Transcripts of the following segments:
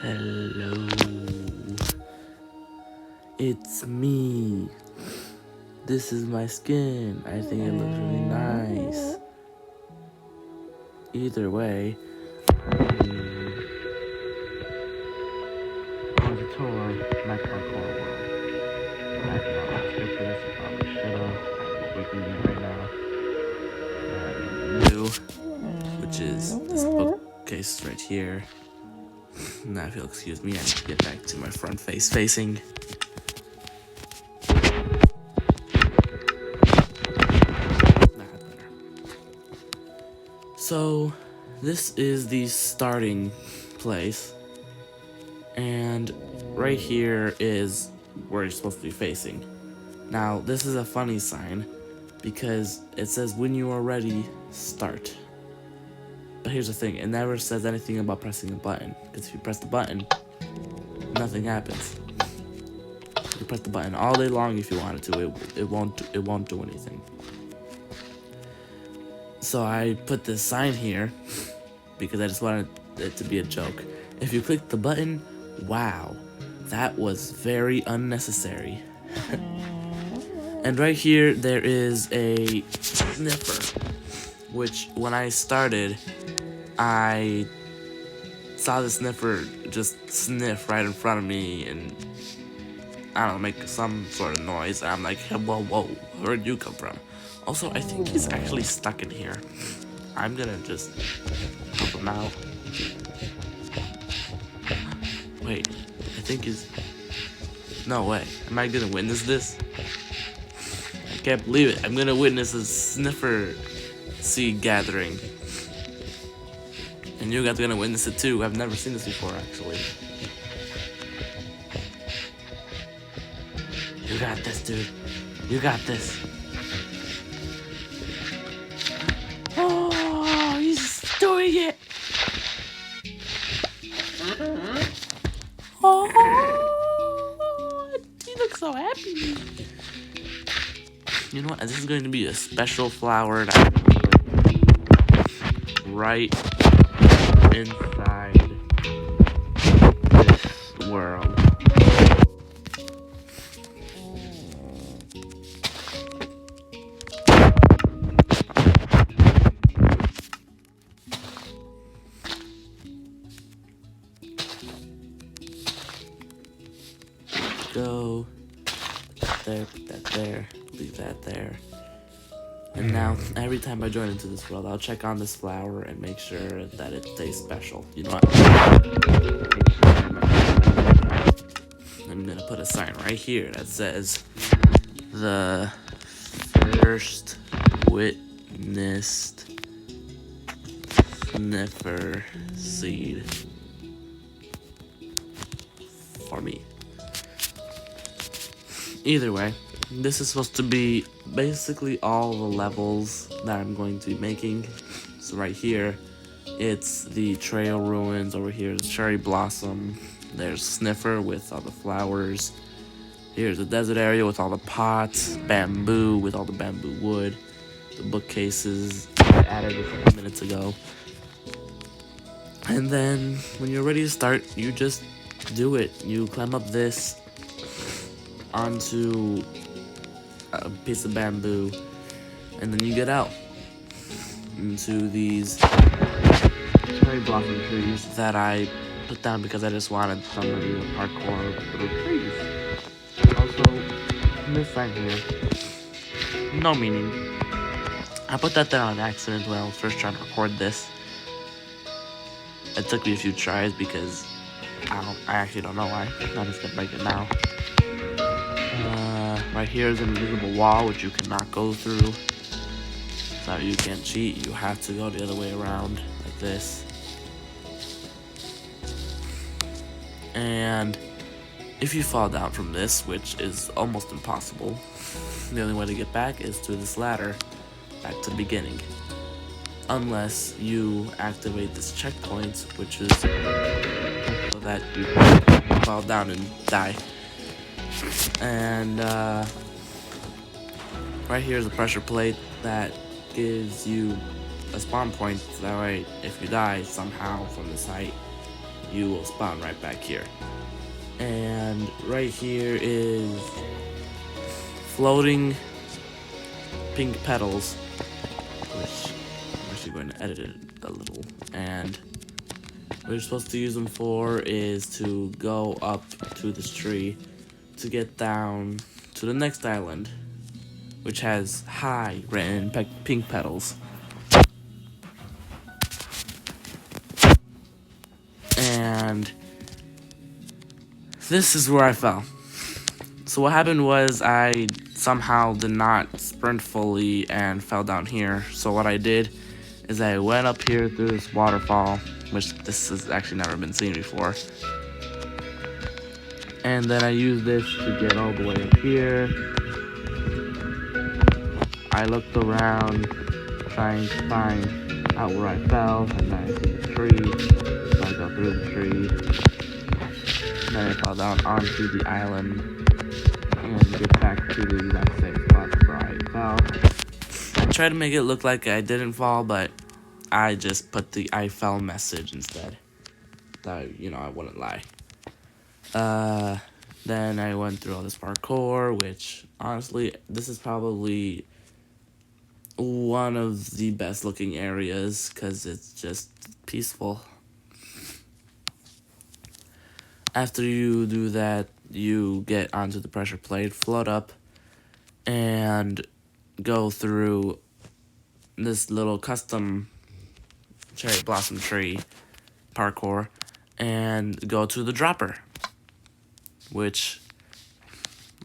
Hello. It's me. This is my skin. I think it looks really nice. Either way, on the tour, my Parkour World. I know I skipped this. I probably should have. We can do right now. New, which is this bookcase right here. Now, if you'll excuse me, I need to get back to my front face facing. So, this is the starting place, and right here is where you're supposed to be facing. Now, this is a funny sign because it says when you are ready, start. But here's the thing, it never says anything about pressing a button, because if you press the button, nothing happens. You press the button all day long if you wanted to, it won't do anything. So I put this sign here because I just wanted it to be a joke. If you click the button, wow, that was very unnecessary. And right here there is a sniffer, which when I started, I saw the sniffer just sniff right in front of me and I don't know, make some sort of noise. I'm like, whoa, where'd you come from? Also, I think he's actually stuck in here. I'm gonna just help him out. Wait, I think he's... No way. Am I gonna witness this? I can't believe it. I'm gonna witness a sniffer seed gathering. And you guys are gonna witness it too. I've never seen this before, actually. You got this, dude. You got this. Oh, he's doing it. Oh, he looks so happy. You know what? This is going to be a special flower that right inside this world. Go there, put that there, leave that there. And now, every time I join into this world, I'll check on this flower and make sure that it stays special. You know what? I'm gonna put a sign right here that says, the first witnessed sniffer seed for me. Either way, this is supposed to be basically all the levels that I'm going to be making. So right here, it's the trail ruins. Over here is cherry blossom. There's sniffer with all the flowers. Here's the desert area with all the pots, bamboo with all the bamboo wood, the bookcases I added a couple minutes ago. And then when you're ready to start, you just do it. You climb up this onto a piece of bamboo, and then you get out into these cherry blossom trees that I put down because I just wanted somebody to parkour through trees. Also, this sign here, no meaning. I put that there on accident when I was first trying to record this. It took me a few tries because I actually don't know why. I'm just gonna break it now. Right here is an invisible wall which you cannot go through. So you can't cheat, you have to go the other way around, like this. And if you fall down from this, which is almost impossible, the only way to get back is through this ladder, back to the beginning. Unless you activate this checkpoint, which is so that you fall down and die. And right here is a pressure plate that gives you a spawn point, so that way if you die somehow from this height, you will spawn right back here. And right here is floating pink petals, which I'm actually going to edit it a little. And what you're supposed to use them for is to go up to this tree to get down to the next island, which has hi written in pink petals. And this is where I fell. So what happened was I somehow did not sprint fully and fell down here. So what I did is I went up here through this waterfall, which this has actually never been seen before. And then I used this to get all the way up here. I looked around trying to find out where I fell, and then I see the tree, so I go through the tree. Then I fell down onto the island and get back to the exact same spot where I fell. I tried to make it look like I didn't fall, but I just put the I fell message instead. That, you know, I wouldn't lie. Then I went through all this parkour, which honestly, this is probably one of the best looking areas because it's just peaceful. After you do that, you get onto the pressure plate, float up, and go through this little custom cherry blossom tree parkour and go to the dropper, which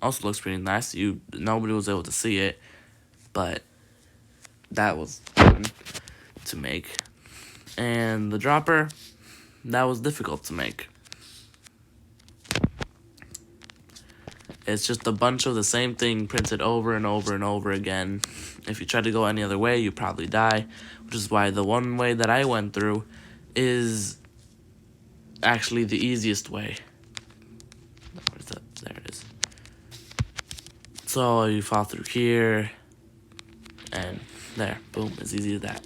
also looks pretty nice. Nobody was able to see it, but that was fun to make. And the dropper, that was difficult to make. It's just a bunch of the same thing printed over and over and over again. If you try to go any other way, you probably die, which is why the one way that I went through is actually the easiest way. Where's that? There it is. So you fall through here, and there, boom, it's easy as that.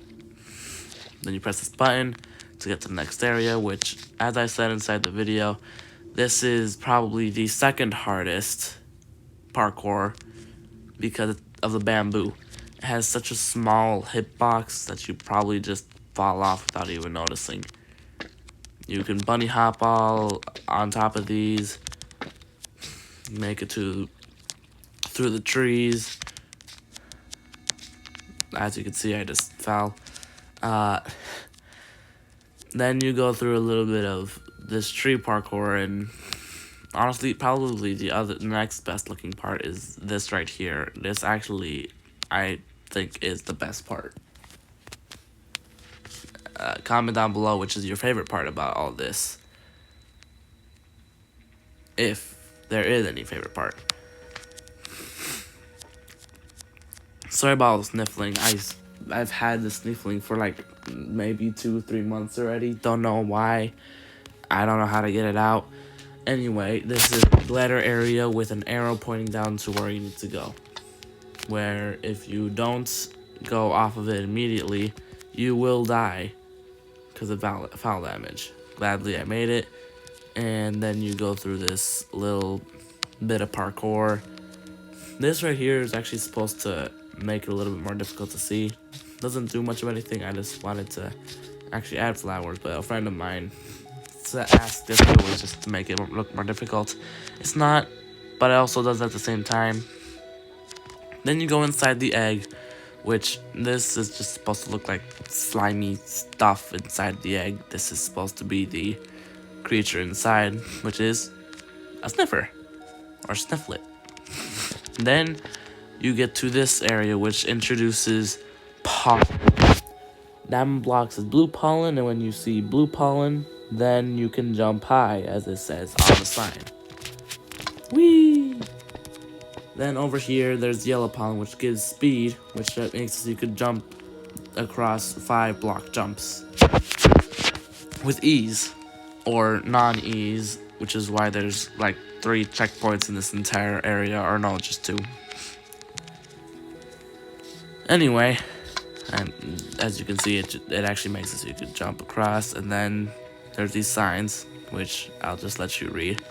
Then you press this button to get to the next area, which, as I said inside the video, this is probably the second hardest parkour because of the bamboo. It has such a small hitbox that you probably just fall off without even noticing. You can bunny hop all on top of these, make it through the trees. As you can see, I just fell. Then you go through a little bit of this tree parkour, and honestly, probably the next best looking part is this right here. This actually, I think, is the best part. Comment down below which is your favorite part about all this, if there is any favorite part. Sorry about all the sniffling. I've had the sniffling for like maybe 2-3 months already. Don't know why. I don't know how to get it out. Anyway, this is the ladder area with an arrow pointing down to where you need to go. Where if you don't go off of it immediately, you will die because of foul damage. Gladly I made it. And then you go through this little bit of parkour. This right here is actually supposed to make it a little bit more difficult to see. Doesn't do much of anything. I just wanted to actually add flowers, but a friend of mine asked if it was just to make it look more difficult. It's not, but it also does at the same time. Then you go inside the egg, which this is just supposed to look like slimy stuff inside the egg. This is supposed to be the creature inside, which is a sniffer or snifflet. Then you get to this area, which introduces pollen. Diamond blocks is blue pollen, and when you see blue pollen, then you can jump high, as it says on the sign. Whee! Then over here, there's yellow pollen, which gives speed, which makes so you could jump across 5 block jumps with ease, or non-ease, which is why there's like 3 checkpoints in this entire area, or no, just 2. Anyway, and as you can see, it actually makes it so you could jump across, and then there's these signs, which I'll just let you read.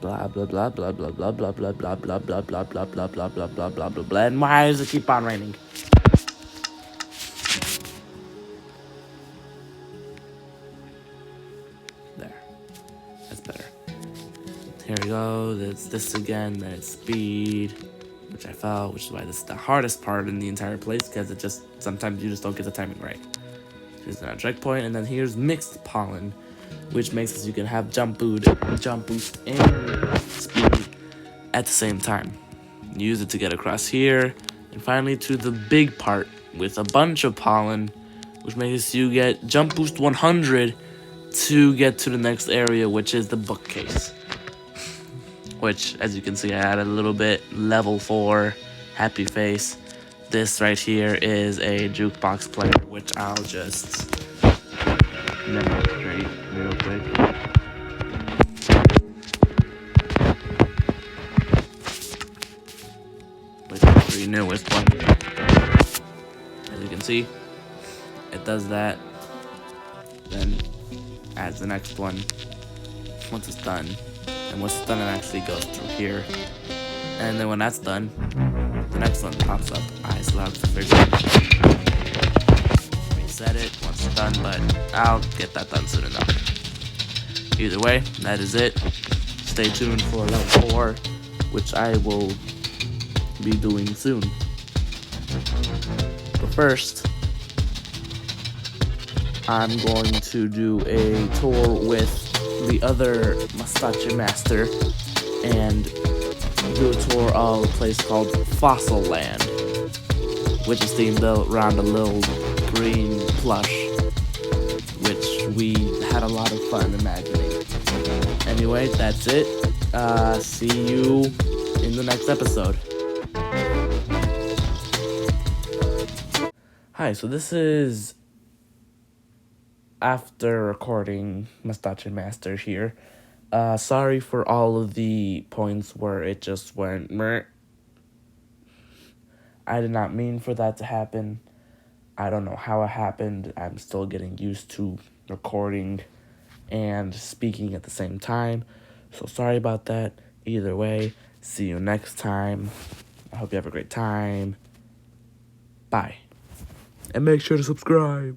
Blah blah blah blah blah blah blah blah blah blah blah blah blah blah blah blah blah blah blah blah. And why does it keep on raining? There. That's better. Here we go. It's this again. Then it's speed, which I fell, which is why this is the hardest part in the entire place, because it just sometimes you just don't get the timing right. Here's another checkpoint, and then here's mixed pollen, which makes it so you can have jump boost, and speed at the same time. Use it to get across here, and finally to the big part with a bunch of pollen, which makes you get jump boost 100 to get to the next area, which is the bookcase. Which, as you can see, I added a little bit. Level 4, happy face. This right here is a jukebox player, which I'll just demonstrate real quick. Which is the newest one. As you can see, it does that. Then adds the next one once it's done. And once it's done, it actually goes through here. And then when that's done, the next one pops up. Eyes locked for reset it once it's done, but I'll get that done soon enough. Either way, that is it. Stay tuned for level 4, which I will be doing soon. But first, I'm going to do a tour with the other Mustache Master and do a tour of a place called Fossil Land, which is themed around a little green plush, which we had a lot of fun imagining. Anyway, that's it. See you in the next episode. Hi, so this is after recording Mustache Master here. Sorry for all of the points where it just went meh. I did not mean for that to happen. I don't know how it happened. I'm still getting used to recording and speaking at the same time. So sorry about that. Either way, see you next time. I hope you have a great time. Bye. And make sure to subscribe.